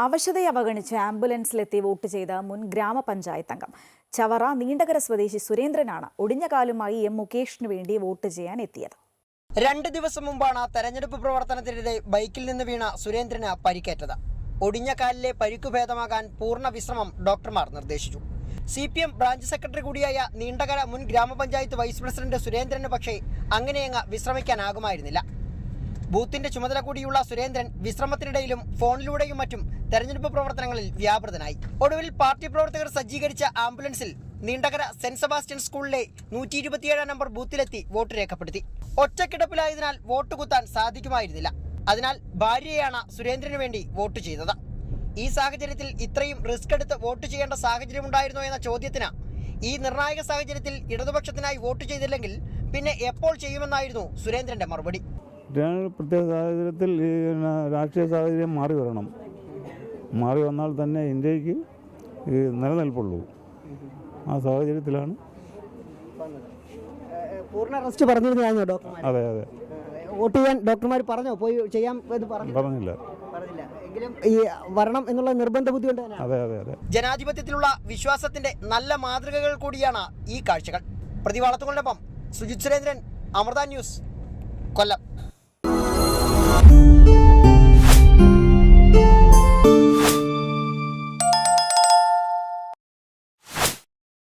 അവശതയെ അവഗണിച്ച് ആംബുലൻസിലെത്തി വോട്ട് ചെയ്ത മുൻ ഗ്രാമപഞ്ചായത്ത് അംഗം ചവറ നീണ്ടകര സ്വദേശി സുരേന്ദ്രനാണ് ഒടിഞ്ഞകാലുമായി എം മുകേഷിന് വേണ്ടി വോട്ട് ചെയ്യാൻ എത്തിയത്. 2 ദിവസം മുമ്പാണ് തെരഞ്ഞെടുപ്പ് പ്രവർത്തനത്തിനിടെ ബൈക്കിൽ നിന്ന് വീണ സുരേന്ദ്രന് പരിക്കേറ്റത്. ഒടിഞ്ഞ കാലിലെ പരിക്കു ഭേദമാകാൻ പൂർണ്ണ വിശ്രമം ഡോക്ടർമാർ നിർദ്ദേശിച്ചു. CPM ബ്രാഞ്ച് സെക്രട്ടറി കൂടിയായ നീണ്ടകര മുൻ ഗ്രാമപഞ്ചായത്ത് വൈസ് പ്രസിഡന്റ് സുരേന്ദ്രന് പക്ഷേ അങ്ങനെയങ്ങ് വിശ്രമിക്കാനാകുമായിരുന്നില്ല. ബൂത്തിന്റെ ചുമതല കൂടിയുള്ള സുരേന്ദ്രൻ വിശ്രമത്തിനിടയിലും ഫോണിലൂടെയും മറ്റും തെരഞ്ഞെടുപ്പ് പ്രവർത്തനങ്ങളിൽ വ്യാപൃതനായി. ഒടുവിൽ പാർട്ടി പ്രവർത്തകർ സജ്ജീകരിച്ച ആംബുലൻസിൽ നീണ്ടകര സെന്റ് സെബാസ്റ്റ്യൻ സ്കൂളിലെ 127 നമ്പർ ബൂത്തിലെത്തി വോട്ട് രേഖപ്പെടുത്തി. ഒറ്റക്കിടപ്പിലായതിനാൽ വോട്ട് കുത്താൻ സാധിക്കുമായിരുന്നില്ല. അതിനാൽ ഭാര്യയാണ് സുരേന്ദ്രന് വേണ്ടി വോട്ട് ചെയ്തത്. ഈ സാഹചര്യത്തിൽ ഇത്രയും റിസ്ക് എടുത്ത് വോട്ട് ചെയ്യേണ്ട സാഹചര്യമുണ്ടായിരുന്നോ എന്ന ചോദ്യത്തിന് ഈ നിർണായക സാഹചര്യത്തിൽ ഇടതുപക്ഷത്തിനായി വോട്ട് ചെയ്തില്ലെങ്കിൽ പിന്നെ എപ്പോൾ ചെയ്യുമെന്നായിരുന്നു സുരേന്ദ്രന്റെ മറുപടി. പ്രത്യേക സാഹചര്യത്തിൽ രാഷ്ട്രീയ സാഹചര്യം മാറി വരണം. മാറി വന്നാൽ തന്നെ ഇന്ത്യക്ക് നിലനിൽപ്പുള്ളൂ. ആ സാഹചര്യത്തിലാണ് പൂർണ്ണ റെസ്റ്റ് പറഞ്ഞിരുന്നു ഡോക്ടർമാർ. അതെ അതെ വോട്ട് ചെയ്യാൻ ഡോക്ടർമാർ പറഞ്ഞോ? പോയി ചെയ്യാം എന്ന് പറഞ്ഞില്ല. എങ്കിലും ഈ വരണം എന്നുള്ള നിർബന്ധ ബുദ്ധി കൊണ്ട് തന്നെ. അതെ അതെ അതെ ജനാധിപത്യത്തിലുള്ള വിശ്വാസത്തിന്റെ നല്ല മാതൃകകൾ കൂടിയാണ് ഈ കാഴ്ചകൾ. പ്രതിവാളത്തുകൊണ്ടൊപ്പം സുജിത് സുരേന്ദ്രൻ, അമൃത ന്യൂസ്, കൊല്ലം.